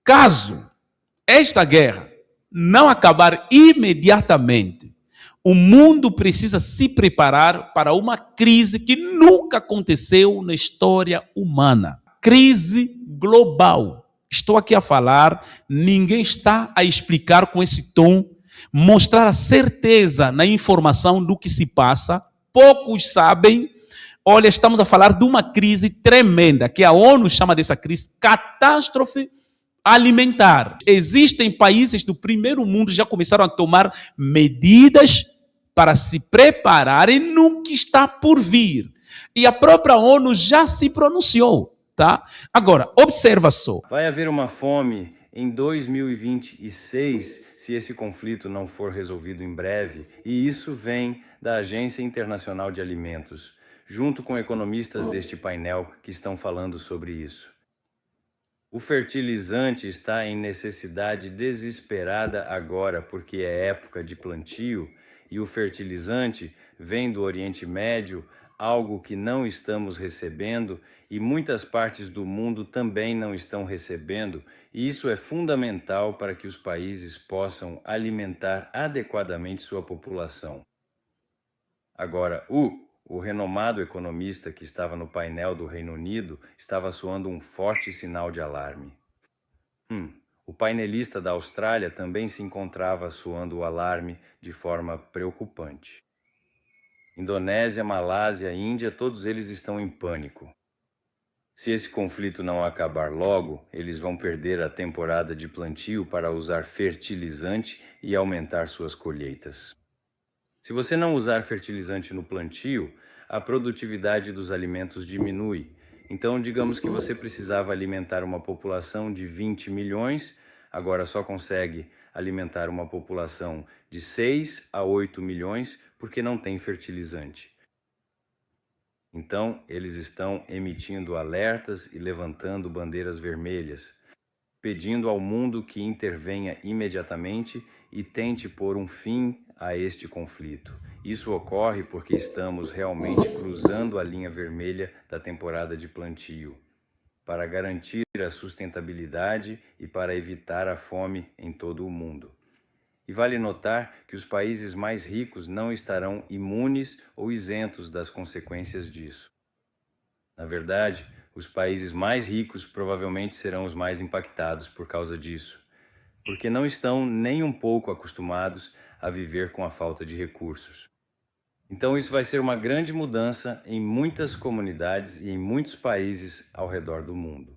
Caso esta guerra não acabar imediatamente, o mundo precisa se preparar para uma crise que nunca aconteceu na história humana. Crise global. Estou aqui a falar, ninguém está a explicar com esse tom, mostrar a certeza na informação do que se passa. Poucos sabem. Olha, estamos a falar de uma crise tremenda, que a ONU chama dessa crise catástrofe alimentar. Existem países do primeiro mundo que já começaram a tomar medidas para se prepararem no que está por vir. E a própria ONU já se pronunciou. Tá? Agora, observa só. Vai haver uma fome em 2026 se esse conflito não for resolvido em breve, e isso vem da Agência Internacional de Alimentos, junto com economistas deste painel que estão falando sobre isso. O fertilizante está em necessidade desesperada agora, porque é época de plantio, e o fertilizante vem do Oriente Médio, algo que não estamos recebendo e muitas partes do mundo também não estão recebendo, e isso é fundamental para que os países possam alimentar adequadamente sua população. Agora, o renomado economista que estava no painel do Reino Unido estava soando um forte sinal de alarme. O painelista da Austrália também se encontrava soando o alarme de forma preocupante. Indonésia, Malásia, Índia, todos eles estão em pânico. Se esse conflito não acabar logo, eles vão perder a temporada de plantio para usar fertilizante e aumentar suas colheitas. Se você não usar fertilizante no plantio, a produtividade dos alimentos diminui. Então, digamos que você precisava alimentar uma população de 20 milhões, agora só consegue alimentar uma população de 6 a 8 milhões porque não tem fertilizante. Então, eles estão emitindo alertas e levantando bandeiras vermelhas, pedindo ao mundo que intervenha imediatamente e tente pôr um fim a este conflito. Isso ocorre porque estamos realmente cruzando a linha vermelha da temporada de plantio, para garantir a sustentabilidade e para evitar a fome em todo o mundo. E vale notar que os países mais ricos não estarão imunes ou isentos das consequências disso. Na verdade, os países mais ricos provavelmente serão os mais impactados por causa disso, porque não estão nem um pouco acostumados a viver com a falta de recursos. Então isso vai ser uma grande mudança em muitas comunidades e em muitos países ao redor do mundo.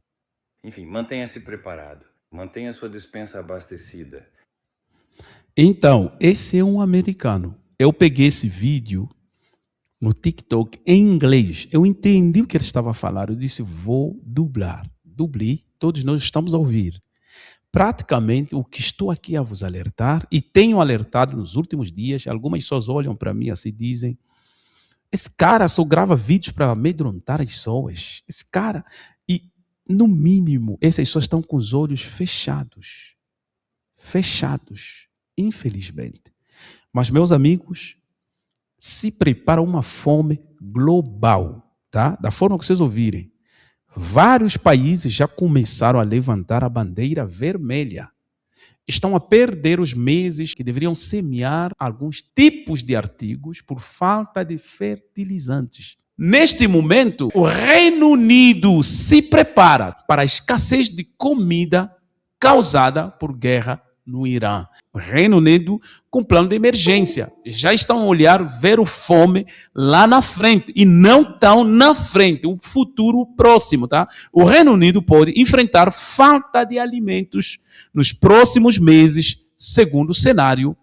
Enfim, mantenha-se preparado, mantenha sua despensa abastecida. Então, esse é um americano. Eu peguei esse vídeo no TikTok em inglês. Eu entendi o que ele estava falando. Eu disse, vou dublar. Dublei, todos nós estamos a ouvir. Praticamente, o que estou aqui a vos alertar, e tenho alertado nos últimos dias, algumas pessoas olham para mim assim e dizem, esse cara só grava vídeos para amedrontar as pessoas. Esse cara... E, no mínimo, essas pessoas estão com os olhos fechados. Fechados. Infelizmente. Mas, meus amigos, se prepara uma fome global, tá? Da forma que vocês ouvirem. Vários países já começaram a levantar a bandeira vermelha. Estão a perder os meses que deveriam semear alguns tipos de artigos por falta de fertilizantes. Neste momento, o Reino Unido se prepara para a escassez de comida causada por guerra no Irã. O Reino Unido com plano de emergência. Já estão a olhar, ver o fome lá na frente. E não estão na frente, o futuro próximo. Tá? O Reino Unido pode enfrentar falta de alimentos nos próximos meses, segundo o cenário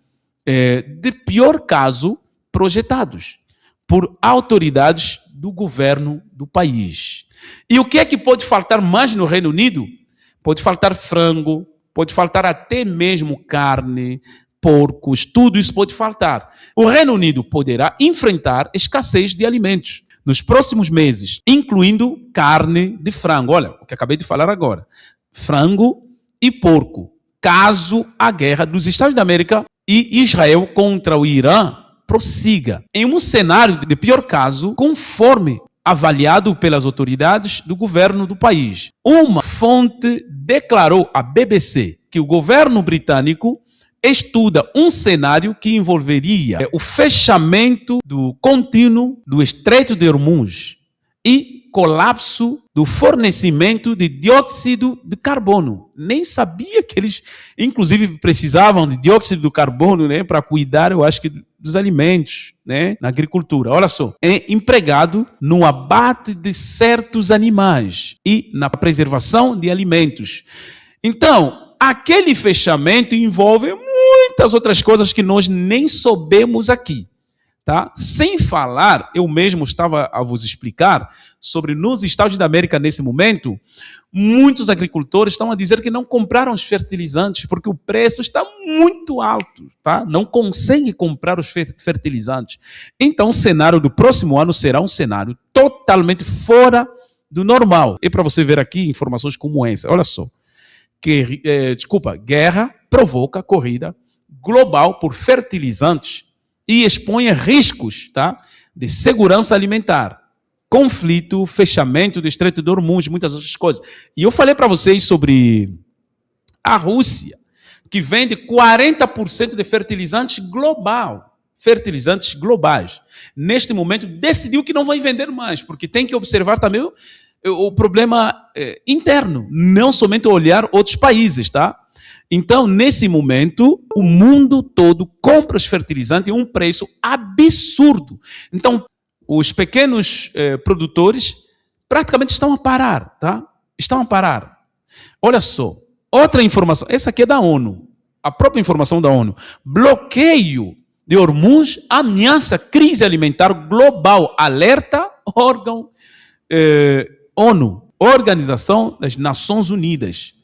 de pior caso projetados por autoridades do governo do país. E o que é que pode faltar mais no Reino Unido? Pode faltar frango, pode faltar até mesmo carne, porcos, tudo isso pode faltar. O Reino Unido poderá enfrentar escassez de alimentos nos próximos meses, incluindo carne de frango. Olha, o que acabei de falar agora. Frango e porco, caso a guerra dos Estados da América e Israel contra o Irã prossiga. Em um cenário de pior caso, conforme avaliado pelas autoridades do governo do país. Uma fonte declarou à BBC que o governo britânico estuda um cenário que envolveria o fechamento do contínuo do Estreito de Hormuz e colapso do fornecimento de dióxido de carbono. Nem sabia que eles, inclusive, precisavam de dióxido de carbono, né, para cuidar, eu acho que, dos alimentos, né, na agricultura. Olha só, é empregado no abate de certos animais e na preservação de alimentos. Então, aquele fechamento envolve muitas outras coisas que nós nem soubemos aqui. Tá? Sem falar, eu mesmo estava a vos explicar sobre nos Estados da América nesse momento, muitos agricultores estão a dizer que não compraram os fertilizantes porque o preço está muito alto, tá? Não conseguem comprar os fertilizantes. Então o cenário do próximo ano será um cenário totalmente fora do normal. E para você ver aqui informações como essa, olha só, guerra provoca corrida global por fertilizantes e expõe a riscos, tá, de segurança alimentar, conflito, fechamento do Estreito de Hormuz, muitas outras coisas. E eu falei para vocês sobre a Rússia, que vende 40% de fertilizantes globais. Neste momento, decidiu que não vai vender mais, porque tem que observar também o problema interno, não somente olhar outros países, tá? Então, nesse momento, o mundo todo compra os fertilizantes em um preço absurdo. Então, os pequenos produtores praticamente estão a parar, tá? Estão a parar. Olha só, outra informação, essa aqui é da ONU, a própria informação da ONU. Bloqueio de Hormuz ameaça crise alimentar global, alerta órgão ONU, Organização das Nações Unidas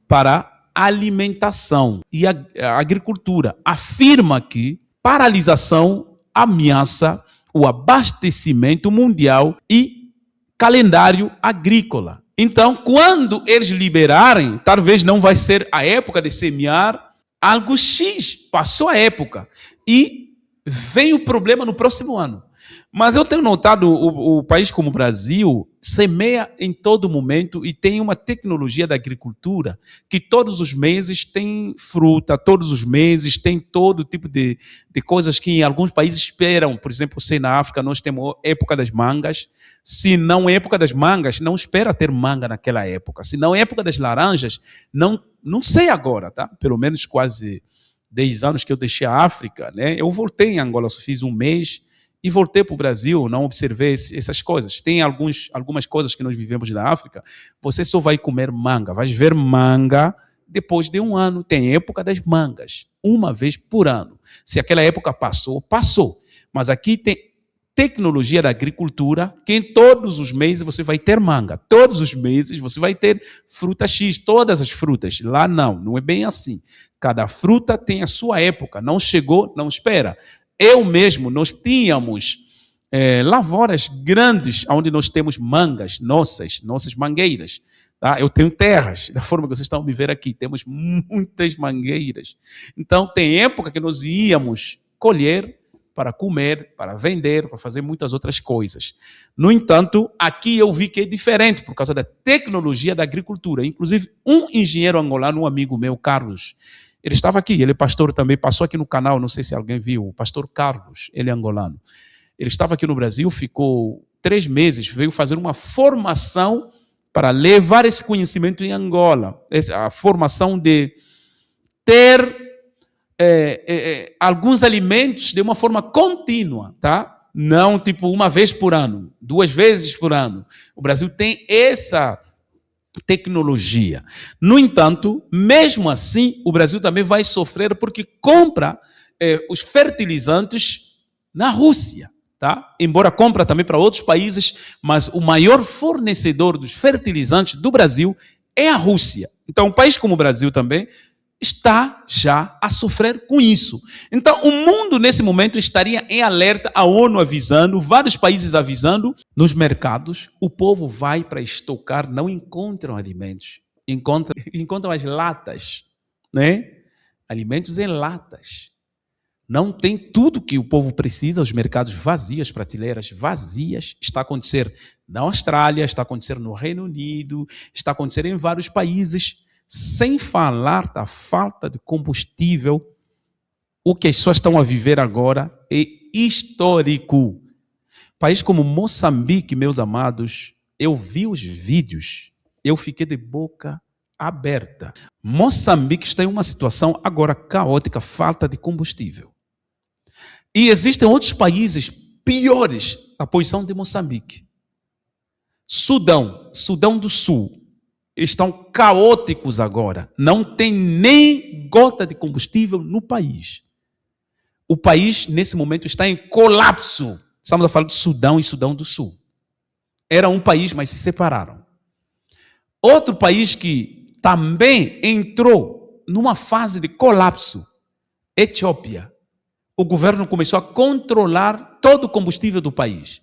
para Alimentação e Agricultura, afirma que paralisação ameaça o abastecimento mundial e calendário agrícola. Então, quando eles liberarem, talvez não vai ser a época de semear algo X, passou a época e vem o problema no próximo ano. Mas eu tenho notado o país como o Brasil semeia em todo momento e tem uma tecnologia da agricultura que todos os meses tem fruta, todos os meses tem todo tipo de coisas que em alguns países esperam. Por exemplo, se na África nós temos época das mangas, se não é época das mangas, não espera ter manga naquela época. Se não é época das laranjas, não sei agora, tá? Pelo menos quase 10 anos que eu deixei a África, né? Eu voltei em Angola, só fiz um mês, e voltei para o Brasil, não observei essas coisas. Tem algumas coisas que nós vivemos na África, você só vai comer manga, vai ver manga depois de um ano. Tem época das mangas, uma vez por ano. Se aquela época passou, passou. Mas aqui tem tecnologia da agricultura, que em todos os meses você vai ter manga. Todos os meses você vai ter fruta X, todas as frutas. Lá não é bem assim. Cada fruta tem a sua época, não chegou, não espera. Eu mesmo, nós tínhamos lavouras grandes, onde nós temos mangas, nossas mangueiras. Tá? Eu tenho terras, da forma que vocês estão me ver aqui, temos muitas mangueiras. Então, tem época que nós íamos colher para comer, para vender, para fazer muitas outras coisas. No entanto, aqui eu vi que é diferente, por causa da tecnologia da agricultura. Inclusive, um engenheiro angolano, um amigo meu, Carlos, ele estava aqui, ele é pastor também, passou aqui no canal, não sei se alguém viu, o pastor Carlos, ele é angolano. Ele estava aqui no Brasil, ficou 3 meses, veio fazer uma formação para levar esse conhecimento em Angola. A formação de ter alguns alimentos de uma forma contínua, tá? Não tipo uma vez por ano, 2 vezes por ano. O Brasil tem essa tecnologia. No entanto, mesmo assim, o Brasil também vai sofrer porque compra os fertilizantes na Rússia, tá? Embora compra também para outros países, mas o maior fornecedor dos fertilizantes do Brasil é a Rússia. Então, um país como o Brasil também está já a sofrer com isso. Então, o mundo, nesse momento, estaria em alerta, a ONU avisando, vários países avisando. Nos mercados, o povo vai para estocar, não encontram alimentos. Encontram as latas, né? Alimentos em latas. Não tem tudo que o povo precisa, os mercados vazios, as prateleiras vazias. Está a acontecer na Austrália, está a acontecer no Reino Unido, está a acontecer em vários países. Sem falar da falta de combustível. O que as pessoas estão a viver agora é histórico. País como Moçambique, meus amados, eu vi os vídeos, eu fiquei de boca aberta. Moçambique está em uma situação agora caótica, falta de combustível. E existem outros países piores da posição de Moçambique. Sudão do Sul, estão caóticos agora. Não tem nem gota de combustível no país. O país, nesse momento, está em colapso. Estamos a falar de Sudão e Sudão do Sul. Era um país, mas se separaram. Outro país que também entrou numa fase de colapso, Etiópia. O governo começou a controlar todo o combustível do país.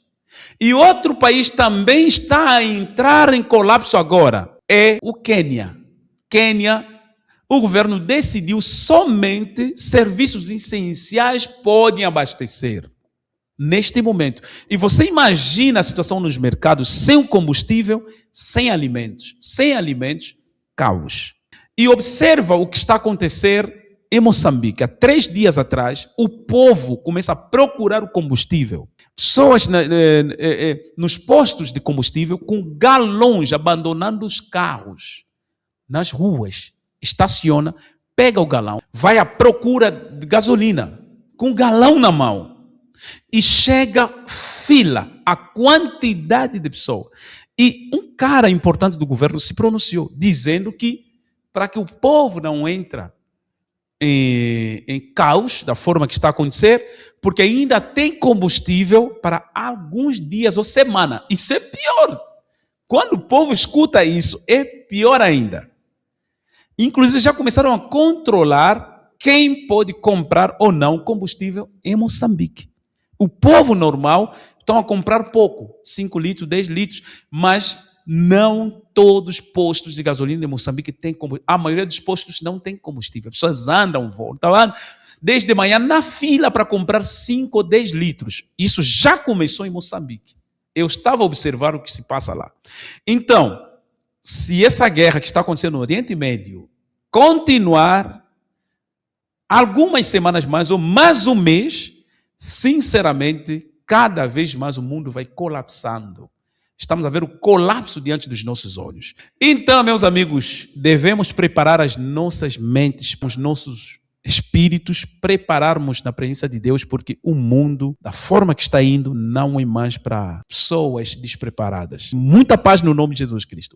E outro país também está a entrar em colapso agora, é o Quênia. O governo decidiu somente serviços essenciais podem abastecer neste momento. E você imagina a situação nos mercados sem combustível, sem alimentos. Sem alimentos, caos. E observa o que está a acontecer em Moçambique. Há 3 dias atrás, o povo começa a procurar o combustível. Pessoas nos postos de combustível com galões, abandonando os carros nas ruas. Estaciona, pega o galão, vai à procura de gasolina, com o galão na mão. E chega fila, a quantidade de pessoas. E um cara importante do governo se pronunciou, dizendo que para que o povo não entre em caos, da forma que está a acontecer, porque ainda tem combustível para alguns dias ou semana. Isso é pior. Quando o povo escuta isso, é pior ainda. Inclusive, já começaram a controlar quem pode comprar ou não combustível em Moçambique. O povo normal estão a comprar pouco, 5 litros, 10 litros, mas não todos os postos de gasolina em Moçambique têm combustível. A maioria dos postos não tem combustível. As pessoas andam, voltam, desde manhã na fila para comprar 5 ou 10 litros. Isso já começou em Moçambique. Eu estava a observar o que se passa lá. Então, se essa guerra que está acontecendo no Oriente Médio continuar algumas semanas mais ou mais um mês, sinceramente, cada vez mais o mundo vai colapsando. Estamos a ver o colapso diante dos nossos olhos. Então, meus amigos, devemos preparar as nossas mentes, os nossos espíritos, prepararmos na presença de Deus, porque o mundo, da forma que está indo, não é mais para pessoas despreparadas. Muita paz no nome de Jesus Cristo.